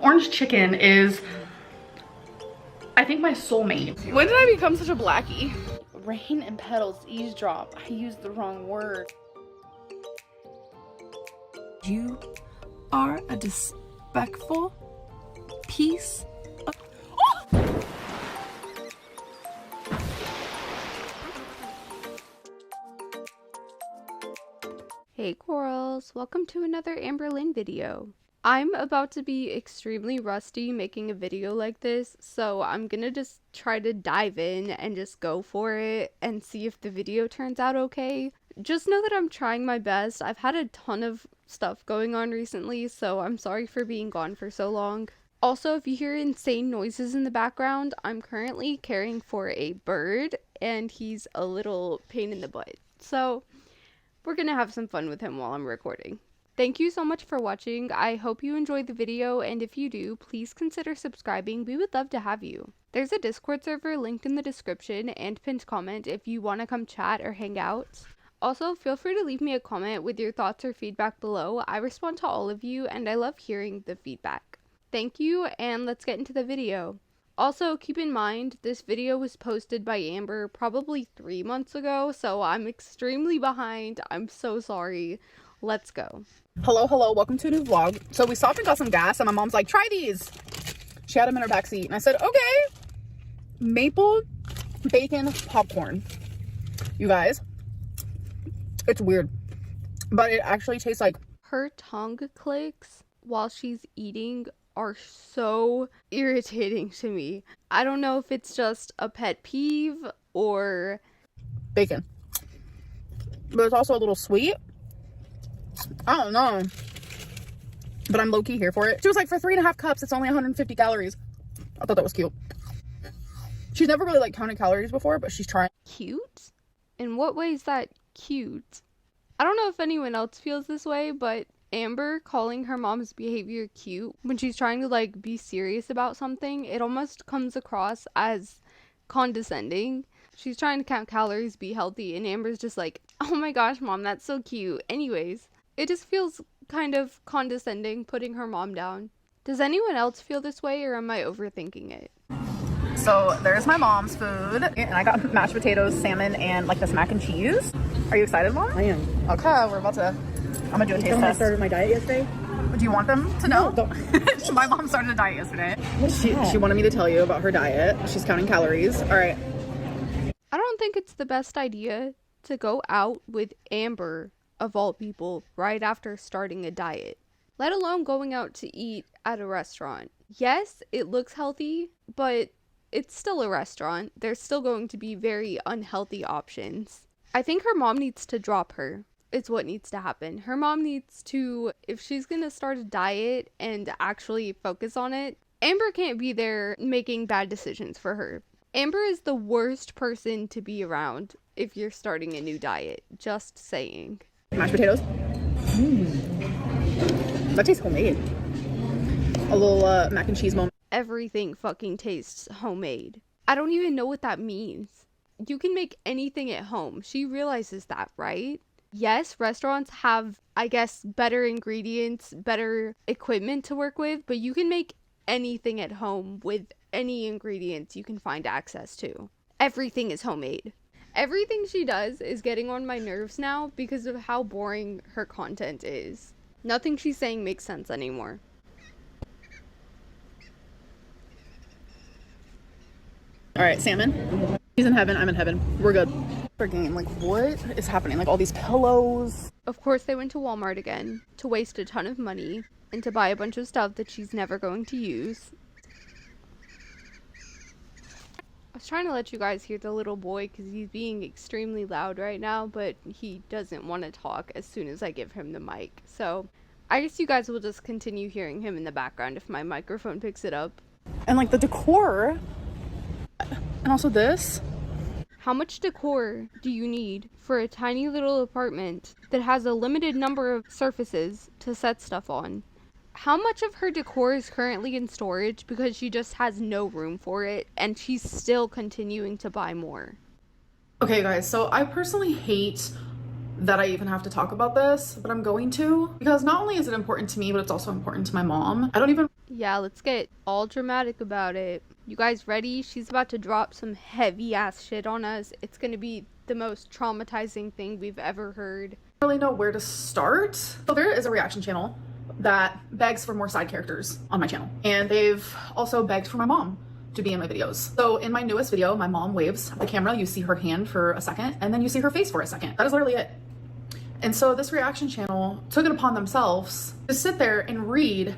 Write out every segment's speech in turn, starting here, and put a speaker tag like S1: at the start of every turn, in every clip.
S1: orange chicken is, I think, my soulmate.
S2: When did I become such a blackie?
S1: Rain and petals eavesdrop. I used the wrong word.
S2: You are a disrespectful piece of...
S3: Hey corals, welcome to another Amberlynn video. I'm about to be extremely rusty making a video like this, so I'm gonna just try to dive in and just go for it and see if the video turns out okay. Just know that I'm trying my best. I've had a ton of stuff going on recently, so I'm sorry for being gone for so long. Also, if you hear insane noises in the background, I'm currently caring for a bird and he's a little pain in the butt. So we're gonna have some fun with him while I'm recording. Thank you so much for watching. I hope you enjoyed the video, and if you do, please consider subscribing. We would love to have you. There's a Discord server linked in the description and pinned comment if you want to come chat or hang out. Also, feel free to leave me a comment with your thoughts or feedback below. I respond to all of you, and I love hearing the feedback. Thank you, and let's get into the video. Also, keep in mind, this video was posted by Amber probably 3 months ago, so I'm extremely behind. I'm so sorry. Let's go.
S1: Hello, welcome to a new vlog. So we stopped and got some gas, and my mom's like, try these. She had them in her backseat, and I said, okay. Maple bacon popcorn. You guys, it's weird, but it actually tastes like...
S3: Her tongue clicks while she's eating are so irritating to me. I don't know if it's just a pet peeve or...
S1: bacon. But it's also a little sweet. I don't know. But I'm low-key here for it. She was like, for 3.5 cups, it's only 150 calories. I thought that was cute. She's never really like counted calories before, but she's trying.
S3: Cute? In what way is that cute? I don't know if anyone else feels this way, but Amber calling her mom's behavior cute when she's trying to like be serious about something, it almost comes across as condescending. She's trying to count calories, be healthy, and Amber's just like, oh my gosh, mom, that's so cute. Anyways, it just feels kind of condescending putting her mom down. Does anyone else feel this way, or am I overthinking it?
S1: So there's my mom's food, and I got mashed potatoes, salmon, and like this mac and cheese. Are you excited, Mom?
S4: I am.
S1: Okay, I'm gonna do a taste
S4: I
S1: test.
S4: started my diet yesterday.
S1: Do you want them to know?
S4: No, don't.
S1: My mom started a diet yesterday.
S4: What's
S1: She
S4: that?
S1: wanted me to tell you about her diet. She's counting calories. All right.
S3: I don't think it's the best idea to go out with Amber, of all people, right after starting a diet, let alone going out to eat at a restaurant. Yes, it looks healthy, but it's still a restaurant. There's still going to be very unhealthy options. I think her mom needs to drop her. It's what needs to happen. Her mom needs to, if she's gonna start a diet and actually focus on it, Amber can't be there making bad decisions for her. Amber is the worst person to be around if you're starting a new diet. Just saying.
S1: Mashed potatoes. That tastes homemade. A little mac and cheese moment.
S3: Everything fucking tastes homemade. I don't even know what that means. You can make anything at home. She realizes that, right? Yes, restaurants have, I guess, better ingredients, better equipment to work with, but you can make anything at home with any ingredients you can find access to. Everything is homemade. Everything she does is getting on my nerves now because of how boring her content is. Nothing she's saying makes sense anymore.
S1: All right, salmon. He's in heaven. I'm in heaven. We're good. Freaking, like, what is happening? Like, all these pillows.
S3: Of course, they went to Walmart again to waste a ton of money and to buy a bunch of stuff that she's never going to use. I was trying to let you guys hear the little boy because he's being extremely loud right now, but he doesn't want to talk as soon as I give him the mic. So I guess you guys will just continue hearing him in the background if my microphone picks it up.
S1: And, like, the decor. And also this.
S3: How much decor do you need for a tiny little apartment that has a limited number of surfaces to set stuff on? How much of her decor is currently in storage because she just has no room for it and she's still continuing to buy more?
S1: Okay, guys, so I personally hate that I even have to talk about this, but I'm going to, because not only is it important to me, but it's also important to my mom.
S3: Yeah, let's get all dramatic about it. You guys ready? She's about to drop some heavy ass shit on us. It's gonna be the most traumatizing thing we've ever heard.
S1: Really know where to start. So there is a reaction channel that begs for more side characters on my channel, and they've also begged for my mom to be in my videos. So in my newest video, my mom waves at the camera. You see her hand for a second, and then you see her face for a second. That is literally it. And so this reaction channel took it upon themselves to sit there and read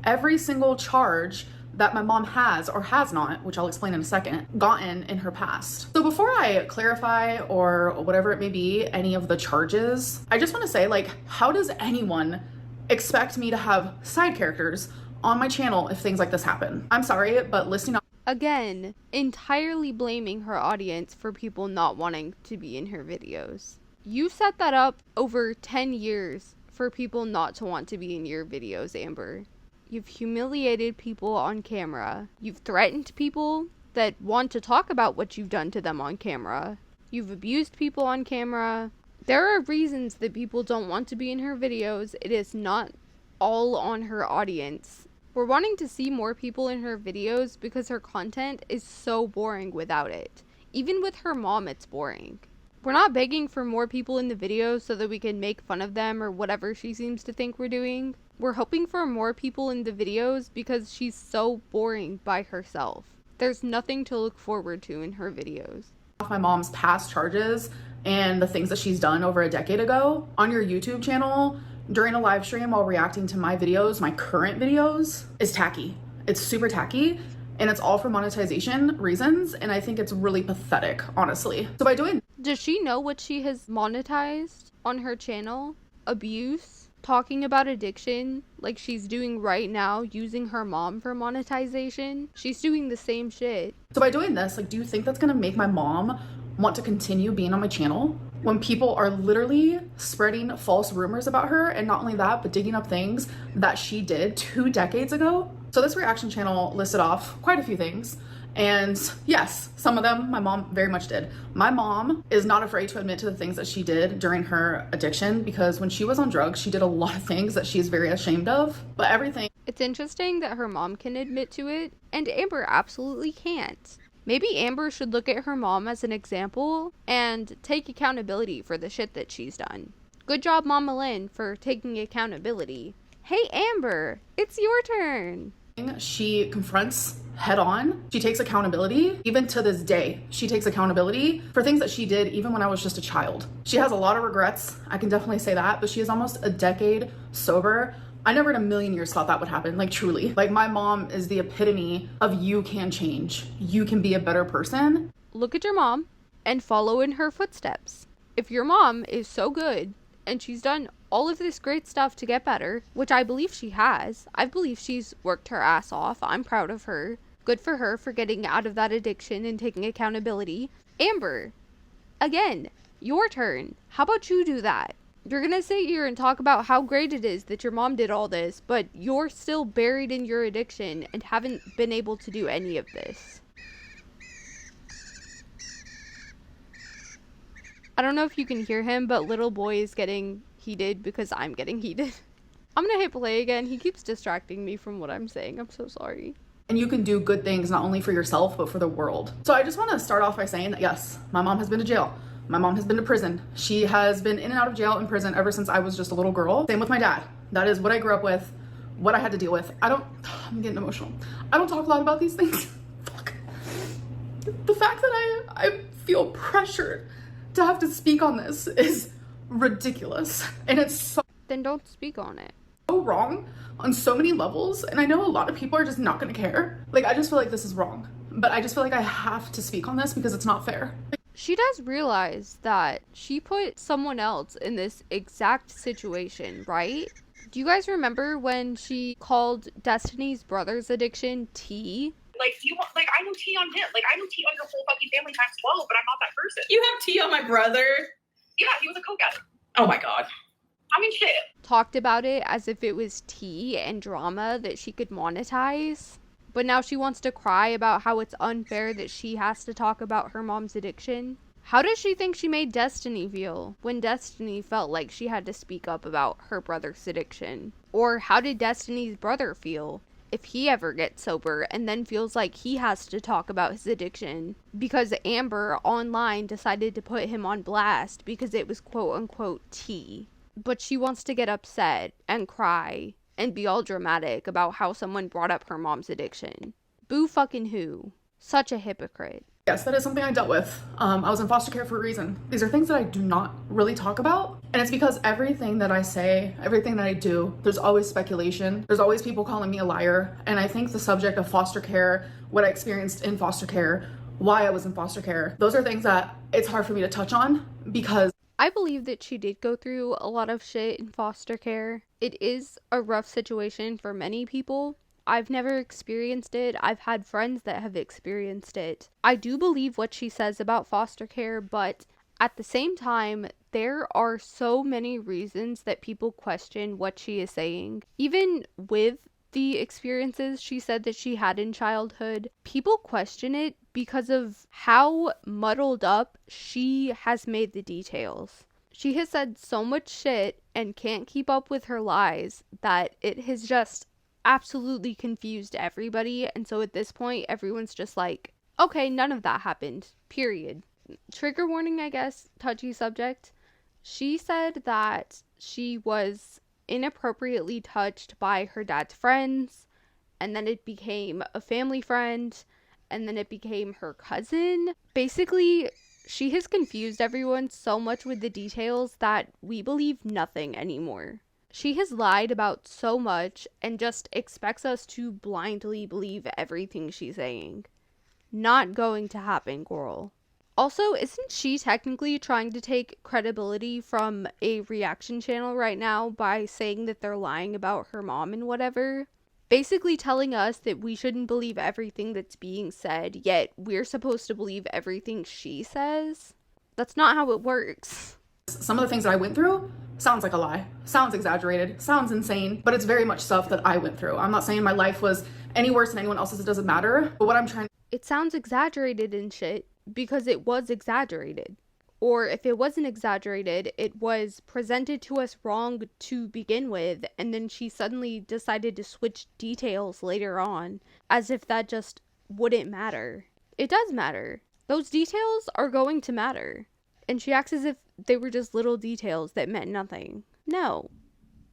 S1: every single charge that my mom has or has not, which I'll explain in a second, gotten in her past. So before I clarify or whatever it may be, any of the charges, I just want to say, like, how does anyone expect me to have side characters on my channel if things like this happen? I'm sorry, but listening
S3: Again, entirely blaming her audience for people not wanting to be in her videos. You set that up over 10 years for people not to want to be in your videos, Amber. You've humiliated people on camera. You've threatened people that want to talk about what you've done to them on camera. You've abused people on camera. There are reasons that people don't want to be in her videos. It is not all on her audience. We're wanting to see more people in her videos because her content is so boring without it. Even with her mom, it's boring. We're not begging for more people in the videos so that we can make fun of them or whatever she seems to think we're doing. We're hoping for more people in the videos because she's so boring by herself. There's nothing to look forward to in her videos.
S1: My mom's past charges and the things that she's done over a decade ago on your YouTube channel during a live stream while reacting to my videos, my current videos, is tacky. It's super tacky, and it's all for monetization reasons, and I think it's really pathetic, honestly. So by doing...
S3: Does she know what she has monetized on her channel? Abuse? Talking about addiction like she's doing right now, using her mom for monetization? She's doing the same shit.
S1: So by doing this, like, do you think that's gonna make my mom want to continue being on my channel when people are literally spreading false rumors about her? And not only that, but digging up things that she did 2 decades ago. So this reaction channel listed off quite a few things. And yes, some of them my mom very much did. My mom is not afraid to admit to the things that she did during her addiction, because when she was on drugs, she did a lot of things that she's very ashamed of. But everything...
S3: It's interesting that her mom can admit to it, and Amber absolutely can't. Maybe Amber should look at her mom as an example and take accountability for the shit that she's done. Good job, Mama Lynn, for taking accountability. Hey, Amber, it's your turn.
S1: She confronts head on. She takes accountability. Even to this day, she takes accountability for things that she did even when I was just a child. She has a lot of regrets, I can definitely say that, but she is almost a decade sober. I never in a million years thought that would happen, like, truly. Like, my mom is the epitome of you can change. You can be a better person.
S3: Look at your mom and follow in her footsteps. If your mom is so good and she's done all of this great stuff to get better, which I believe she has. I believe she's worked her ass off. I'm proud of her. Good for her for getting out of that addiction and taking accountability. Amber, again, your turn. How about you do that? You're gonna sit here and talk about how great it is that your mom did all this, but you're still buried in your addiction and haven't been able to do any of this. I don't know if you can hear him, but little boy is getting heated because I'm getting heated. I'm gonna hit play again. He keeps distracting me from what I'm saying. I'm so sorry.
S1: And you can do good things not only for yourself, but for the world. So I just want to start off by saying that yes, my mom has been to jail. My mom has been to prison. She has been in and out of jail and prison ever since I was just a little girl. Same with my dad. That is what I grew up with, what I had to deal with. I'm getting emotional. I don't talk a lot about these things. Fuck. The fact that I feel pressured to have to speak on this is ridiculous. And it's so...
S3: Then don't speak on it.
S1: So wrong on so many levels, and I know a lot of people are just not gonna care. Like, I just feel like this is wrong, but I just feel like I have to speak on this because it's not fair.
S3: She does realize that she put someone else in this exact situation, right? Do you guys remember when she called Destiny's brother's addiction tea?
S4: Like, I know tea on him. Like, I know tea on your whole fucking family times 12, but I'm not that person.
S5: You have tea on my brother?
S4: Yeah, he was a coke addict.
S5: Oh my god.
S4: I mean, shit.
S3: Talked about it as if it was tea and drama that she could monetize. But now she wants to cry about how it's unfair that she has to talk about her mom's addiction. How does she think she made Destiny feel when Destiny felt like she had to speak up about her brother's addiction? Or how did Destiny's brother feel if he ever gets sober and then feels like he has to talk about his addiction because Amber online decided to put him on blast because it was quote unquote tea? But she wants to get upset and cry and be all dramatic about how someone brought up her mom's addiction. Boo fucking who? Such a hypocrite.
S1: Yes, that is something I dealt with. I was in foster care for a reason. These are things that I do not really talk about. And it's because everything that I say, everything that I do, there's always speculation. There's always people calling me a liar. And I think the subject of foster care, what I experienced in foster care, why I was in foster care, those are things that it's hard for me to touch on because
S3: I believe that she did go through a lot of shit in foster care. It is a rough situation for many people. I've never experienced it. I've had friends that have experienced it. I do believe what she says about foster care, but at the same time, there are so many reasons that people question what she is saying. Even with the experiences she said that she had in childhood, people question it because of how muddled up she has made the details. She has said so much shit and can't keep up with her lies that it has just absolutely confused everybody, and so at this point everyone's just like, okay, none of that happened, period. Trigger warning, I guess, touchy subject. She said that she was inappropriately touched by her dad's friends, and then it became a family friend, and then it became her cousin. Basically, she has confused everyone so much with the details that we believe nothing anymore. She has lied about so much and just expects us to blindly believe everything she's saying. Not going to happen, girl. Also, isn't she technically trying to take credibility from a reaction channel right now by saying that they're lying about her mom and whatever? Basically telling us that we shouldn't believe everything that's being said, yet we're supposed to believe everything she says? That's not how it works.
S1: some of the things that I went through sounds like a lie, sounds exaggerated, sounds insane, but it's very much stuff that I went through. I'm not saying my life was any worse than anyone else's, it doesn't matter, but what I'm trying
S3: It sounds exaggerated and shit because it was exaggerated. Or if it wasn't exaggerated, it was presented to us wrong to begin with, and then she suddenly decided to switch details later on, as if that just wouldn't matter. It does matter. Those details are going to matter. And she acts as if they were just little details that meant nothing. No.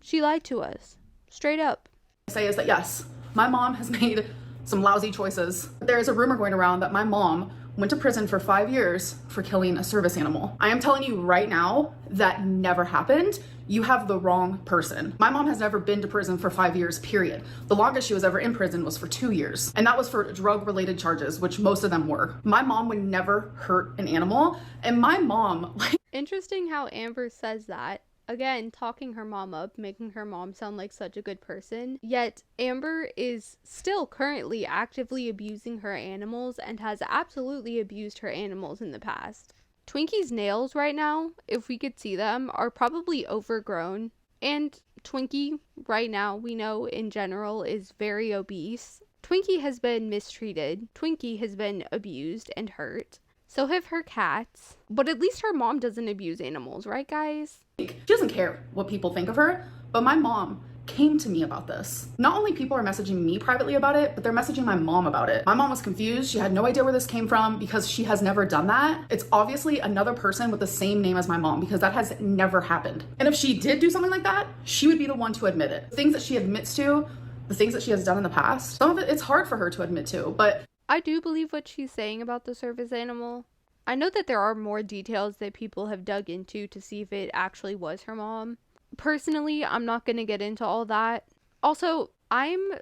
S3: She lied to us. Straight up.
S1: say is that yes, my mom has made some lousy choices. There is a rumor going around that my mom went to prison for 5 years for killing a service animal. I am telling you right now, that never happened. You have the wrong person. My mom has never been to prison for 5 years, period. The longest she was ever in prison was for 2 years. And that was for drug-related charges, which most of them were. My mom would never hurt an animal. And my mom,
S3: Interesting how Amber says that. Again, talking her mom up, making her mom sound like such a good person. Yet, Amber is still currently actively abusing her animals and has absolutely abused her animals in the past. Twinkie's nails right now, if we could see them, are probably overgrown. And Twinkie, right now, we know in general, is very obese. Twinkie has been mistreated. Twinkie has been abused and hurt. So have her cats. But at least her mom doesn't abuse animals, right, guys?
S1: she doesn't care what people think of her, but my mom came to me about this. Not only people are messaging me privately about it, but they're messaging my mom about it. My mom was confused. She had no idea where this came from because she has never done that. It's obviously another person with the same name as my mom because that has never happened. And if she did do something like that, she would be the one to admit it. The things that she admits to, the things that she has done in the past, some of it, it's hard for her to admit to, but
S3: I do believe what she's saying about the service animal. I know that there are more details that people have dug into to see if it actually was her mom. Personally, I'm not going to get into all that. Also, I'm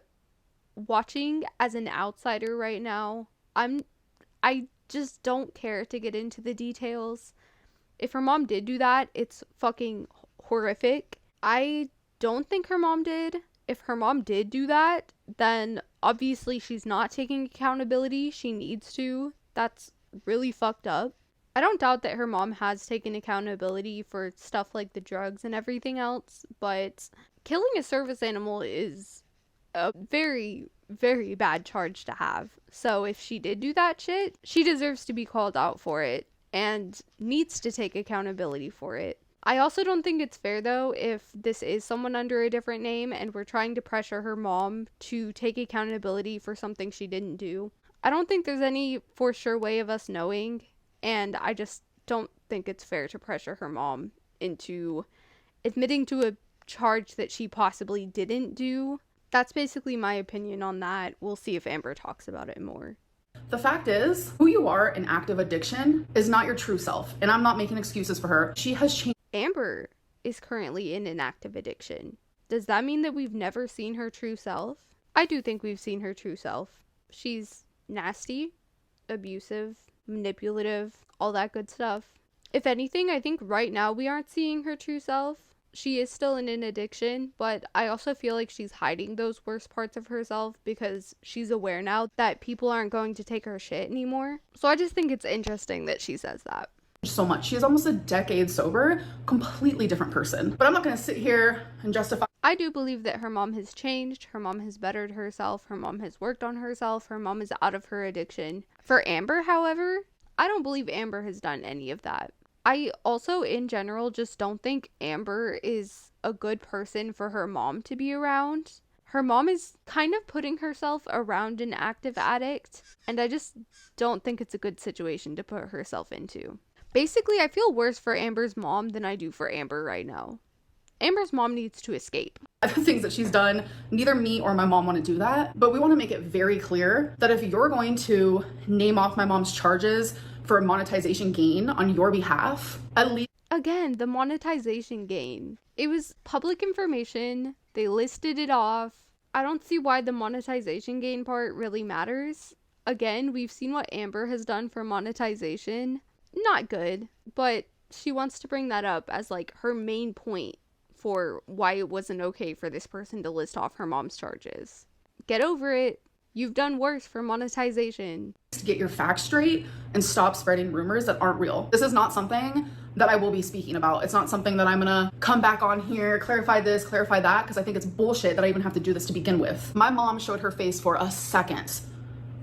S3: watching as an outsider right now. I just don't care to get into the details. If her mom did do that, it's fucking horrific. I don't think her mom did. If her mom did do that, then obviously she's not taking accountability. She needs to. That's really fucked up. I don't doubt that her mom has taken accountability for stuff like the drugs and everything else, but killing a service animal is a very, very bad charge to have. So if she did do that shit, she deserves to be called out for it. and needs to take accountability for it. I also don't think it's fair, though, if this is someone under a different name and we're trying to pressure her mom to take accountability for something she didn't do. I don't think there's any for sure way of us knowing, and I just don't think it's fair to pressure her mom into admitting to a charge that she possibly didn't do. That's basically my opinion on that. We'll see if Amber talks about it more.
S1: The fact is, who you are in active addiction is not your true self, and I'm not making excuses for her. She has changed.
S3: Amber is currently in an active addiction. Does that mean that we've never seen her true self? I do think we've seen her true self. She's nasty, abusive, manipulative, all that good stuff. If anything, I think right now we aren't seeing her true self. She is still in an addiction, but I also feel like she's hiding those worst parts of herself because she's aware now that people aren't going to take her shit anymore. So I just think it's interesting that she says that.
S1: So much. She is almost a decade sober, completely different person. But I'm not going to sit here and justify.
S3: I do believe that her mom has changed, her mom has bettered herself, her mom has worked on herself, her mom is out of her addiction. For Amber, however, I don't believe Amber has done any of that. I also, in general, just don't think Amber is a good person for her mom to be around. Her mom is kind of putting herself around an active addict, and I just don't think it's a good situation to put herself into. Basically, I feel worse for Amber's mom than I do for Amber right now. Amber's mom needs to escape.
S1: The things that she's done, neither me or my mom want to do that, but we want to make it very clear that if you're going to name off my mom's charges for a monetization gain on your behalf, at least...
S3: Again, the monetization gain. It was public information. They listed it off. I don't see why the monetization gain part really matters. Again, we've seen what Amber has done for monetization. Not good, but she wants to bring that up as like her main point for why it wasn't okay for this person to list off her mom's charges. Get over it. You've done worse for monetization.
S1: Get your facts straight and stop spreading rumors that aren't real. This is not something that I will be speaking about. It's not something that I'm gonna come back on here, clarify this, clarify that, because I think it's bullshit that I even have to do this to begin with. My mom showed her face for a second,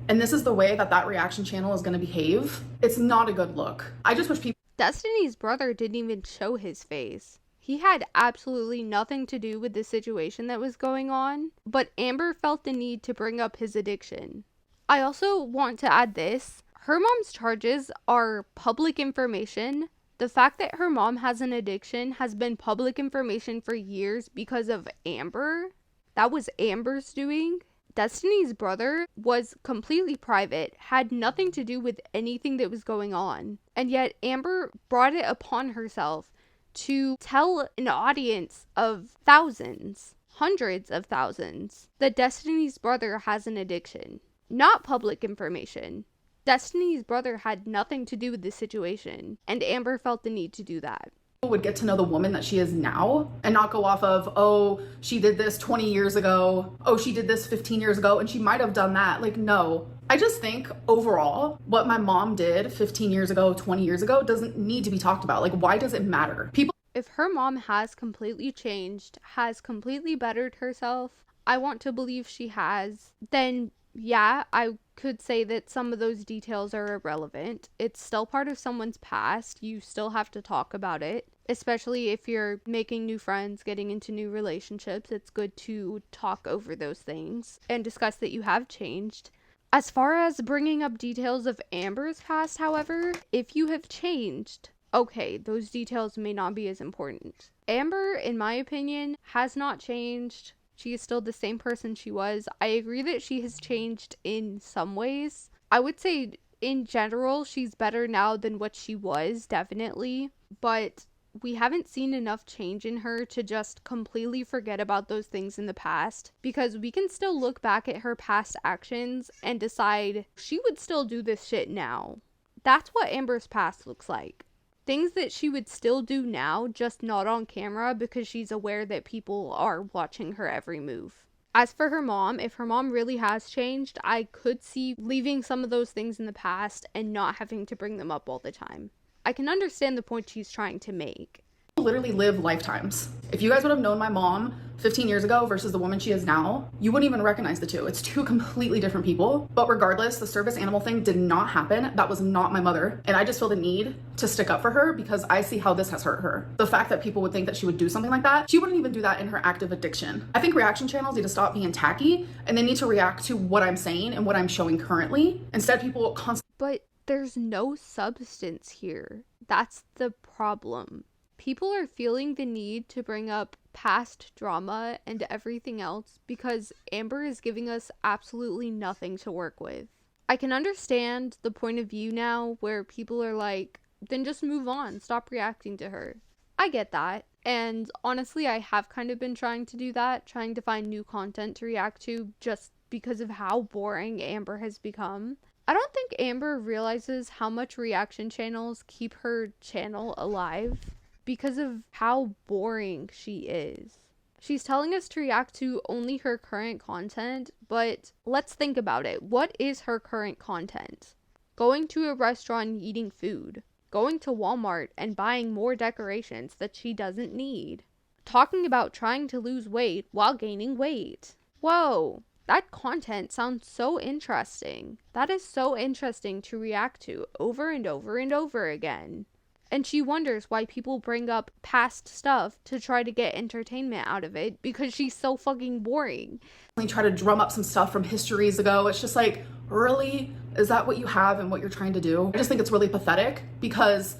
S1: and this is the way that reaction channel is gonna behave. It's not a good look. I just wish people...
S3: Destiny's brother didn't even show his face. He had absolutely nothing to do with the situation that was going on, but Amber felt the need to bring up his addiction. I also want to add this. Her mom's charges are public information. The fact that her mom has an addiction has been public information for years because of Amber. That was Amber's doing. Destiny's brother was completely private, had nothing to do with anything that was going on. And yet Amber brought it upon herself to tell an audience of thousands, hundreds of thousands, that Destiny's brother has an addiction. Not public information. Destiny's brother had nothing to do with this situation, and Amber felt the need to do that.
S1: Would get to know the woman that she is now and not go off of, oh, she did this 20 years ago, oh, she did this 15 years ago, and she might have done that. Like, no. I just think overall, what my mom did 15 years ago, 20 years ago doesn't need to be talked about. Like, why does it matter?
S3: If her mom has completely changed, has completely bettered herself, I want to believe she has, then yeah, I could say that some of those details are irrelevant. It's still part of someone's past. You still have to talk about it, especially if you're making new friends, getting into new relationships. It's good to talk over those things and discuss that you have changed. As far as bringing up details of Amber's past, however, if you have changed, okay, those details may not be as important. Amber, in my opinion, has not changed. She is still the same person she was. I agree that she has changed in some ways. I would say, in general, she's better now than what she was, definitely. But we haven't seen enough change in her to just completely forget about those things in the past. Because we can still look back at her past actions and decide she would still do this shit now. That's what Amber's past looks like. Things that she would still do now, just not on camera because she's aware that people are watching her every move. As for her mom, if her mom really has changed, I could see leaving some of those things in the past and not having to bring them up all the time. I can understand the point she's trying to make.
S1: Literally live lifetimes. If you guys would have known my mom 15 years ago versus the woman she is now, you wouldn't even recognize the two. It's two completely different people. But regardless, the service animal thing did not happen. That was not my mother. And I just feel the need to stick up for her because I see how this has hurt her. The fact that people would think that she would do something like that, she wouldn't even do that in her active addiction. I think reaction channels need to stop being tacky and they need to react to what I'm saying and what I'm showing currently. Instead, people constantly.
S3: But there's no substance here. That's the problem. People are feeling the need to bring up past drama and everything else because Amber is giving us absolutely nothing to work with. I can understand the point of view now where people are like, then just move on, stop reacting to her. I get that. And honestly, I have kind of been trying to do that, trying to find new content to react to just because of how boring Amber has become. I don't think Amber realizes how much reaction channels keep her channel alive because of how boring she is. She's telling us to react to only her current content, but let's think about it. What is her current content? Going to a restaurant and eating food. Going to Walmart and buying more decorations that she doesn't need. Talking about trying to lose weight while gaining weight. Whoa, that content sounds so interesting. That is so interesting to react to over and over and over again. And she wonders why people bring up past stuff to try to get entertainment out of it because she's so fucking boring.
S1: Try to drum up some stuff from histories ago. It's just like, really? Is that what you have and what you're trying to do? I just think it's really pathetic because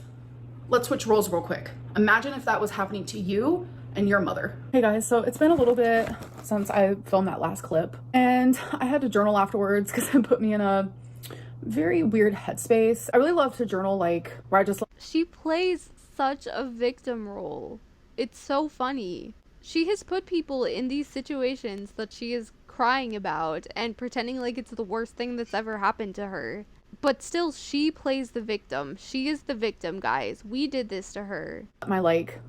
S1: let's switch roles real quick. Imagine if that was happening to you and your mother. Hey guys, so it's been a little bit since I filmed that last clip and I had to journal afterwards because it put me in a very weird headspace. I really love to journal like where I just.
S3: She plays such a victim role. It's so funny. She has put people in these situations that she is crying about and pretending like it's the worst thing that's ever happened to her. But still, she plays the victim. She is the victim, guys. We did this to her.
S1: My like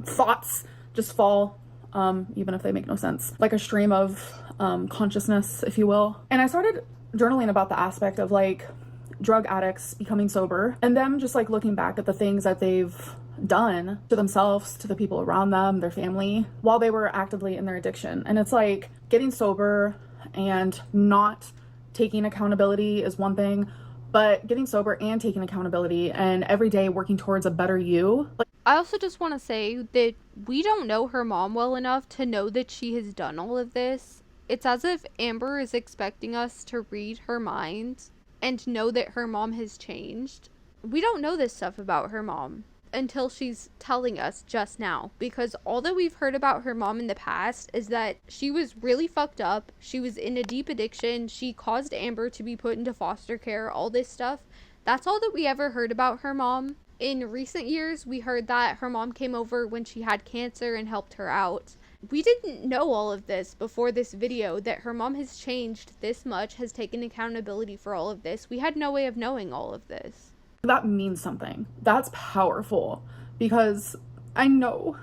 S1: thoughts just fall, even if they make no sense. Like a stream of consciousness, if you will. And I started journaling about the aspect of like drug addicts becoming sober and them just like looking back at the things that they've done to themselves, to the people around them, their family, while they were actively in their addiction. And it's like getting sober and not taking accountability is one thing, but getting sober and taking accountability and every day working towards a better you. Like,
S3: I also just want to say that we don't know her mom well enough to know that she has done all of this. It's as if Amber is expecting us to read her mind and know that her mom has changed. We don't know this stuff about her mom until she's telling us just now, because all that we've heard about her mom in the past is that she was really fucked up, she was in a deep addiction, she caused Amber to be put into foster care, all this stuff. That's all that we ever heard about her mom. In recent years, we heard that her mom came over when she had cancer and helped her out. We didn't know all of this before this video, that her mom has changed this much, has taken accountability for all of this. We had no way of knowing all of this.
S1: that means something. That's powerful because I know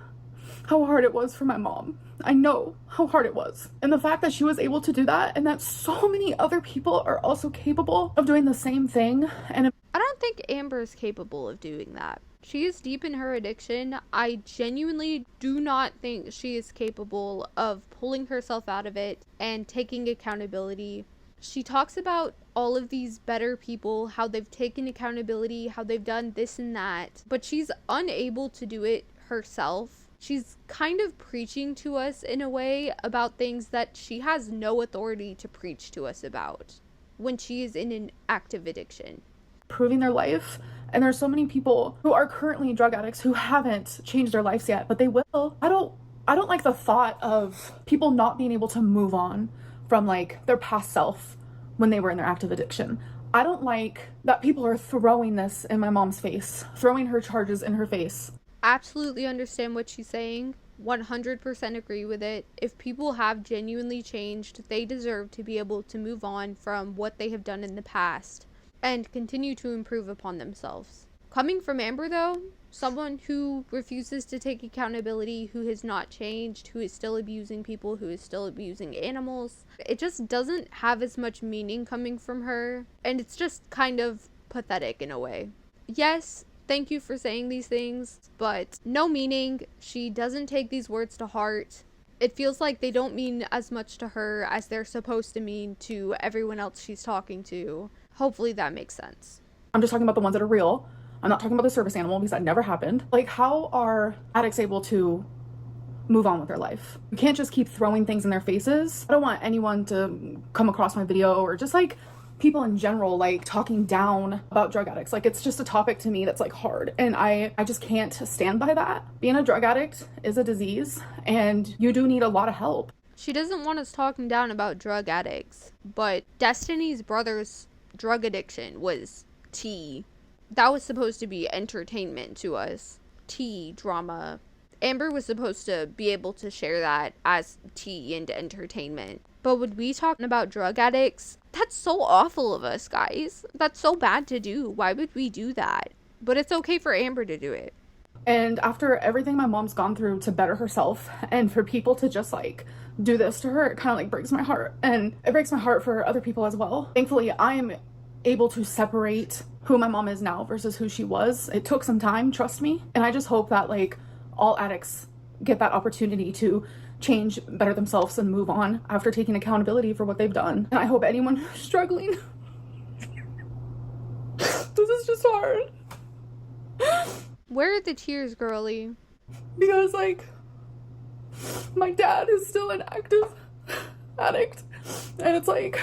S1: how hard it was for my mom. I know how hard it was. And the fact that she was able to do that and that so many other people are also capable of doing the same thing. And
S3: I don't think Amber is capable of doing that. She is deep in her addiction. I genuinely do not think she is capable of pulling herself out of it and taking accountability. She talks about all of these better people, how they've taken accountability, how they've done this and that, but she's unable to do it herself. She's kind of preaching to us in a way about things that she has no authority to preach to us about when she is in an active addiction.
S1: Improving their life. And there's so many people who are currently drug addicts who haven't changed their lives yet, but they will. I don't like the thought of people not being able to move on from like their past self when they were in their active addiction. I don't like that people are throwing this in my mom's face, throwing her charges in her face.
S3: Absolutely understand what she's saying. 100% agree with it. If people have genuinely changed, they deserve to be able to move on from what they have done in the past and continue to improve upon themselves. Coming from Amber though, someone who refuses to take accountability, who has not changed, who is still abusing people, who is still abusing animals, it just doesn't have as much meaning coming from her, and it's just kind of pathetic in a way. Yes, thank you for saying these things, but no meaning. She doesn't take these words to heart. It feels like they don't mean as much to her as they're supposed to mean to everyone else she's talking to. Hopefully that makes sense.
S1: I'm just talking about the ones that are real. I'm not talking about the service animal because that never happened. Like, how are addicts able to move on with their life? You can't just keep throwing things in their faces. I don't want anyone to come across my video, or just like people in general, like talking down about drug addicts. Like, it's just a topic to me that's like hard, and I just can't stand by that. Being a drug addict is a disease, and you do need a lot of help.
S3: She doesn't want us talking down about drug addicts, but Destiny's brother's drug addiction was tea. That was supposed to be entertainment to us. Tea, drama. Amber was supposed to be able to share that as tea and entertainment. But when we talking about drug addicts, that's so awful of us, guys. That's so bad to do. Why would we do that? But it's okay for Amber to do it.
S1: And after everything my mom's gone through to better herself, and for people to just like do this to her, it kind of like breaks my heart. And it breaks my heart for other people as well. Thankfully, I am able to separate who my mom is now versus who she was. It took some time, trust me. And I just hope that like all addicts get that opportunity to change, better themselves, and move on after taking accountability for what they've done. And I hope anyone struggling, this is just hard.
S3: Where are the tears, girly?
S1: Because like my dad is still an active addict, and it's like,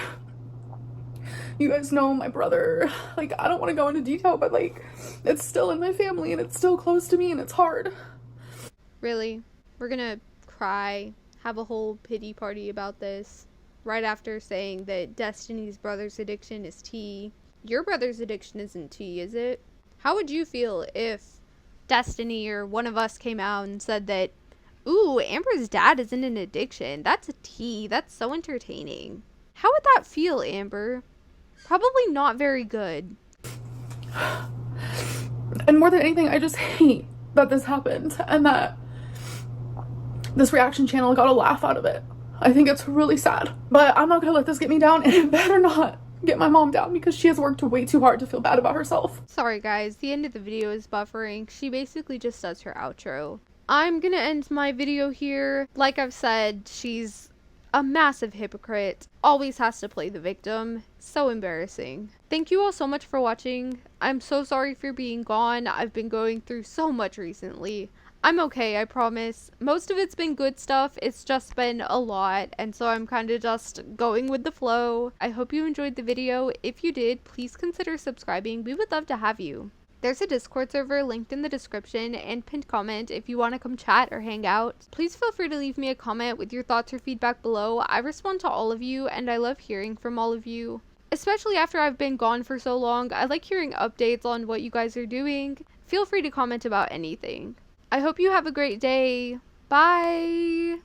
S1: you guys know my brother, like, I don't want to go into detail, but like, it's still in my family and it's still close to me, and it's hard.
S3: Really? We're gonna cry, have a whole pity party about this right after saying that Destiny's brother's addiction is tea. Your brother's addiction isn't tea, is it? How would you feel if Destiny or one of us came out and said that, ooh, Amber's dad isn't an addiction, that's a tea, that's so entertaining? How would that feel, Amber? Probably not very good.
S1: And more than anything, I just hate that this happened and that this reaction channel got a laugh out of it. I think it's really sad, but I'm not gonna let this get me down, and it better not get my mom down, because she has worked way too hard to feel bad about herself.
S3: Sorry guys, the end of the video is buffering. She basically just does her outro. I'm gonna end my video here. Like I've said, she's a massive hypocrite. Always has to play the victim. So embarrassing. Thank you all so much for watching. I'm so sorry for being gone. I've been going through so much recently. I'm okay, I promise. Most of it's been good stuff. It's just been a lot, and so I'm kind of just going with the flow. I hope you enjoyed the video. If you did, please consider subscribing. We would love to have you. There's a Discord server linked in the description and pinned comment if you want to come chat or hang out. Please feel free to leave me a comment with your thoughts or feedback below. I respond to all of you, and I love hearing from all of you. Especially after I've been gone for so long, I like hearing updates on what you guys are doing. Feel free to comment about anything. I hope you have a great day. Bye!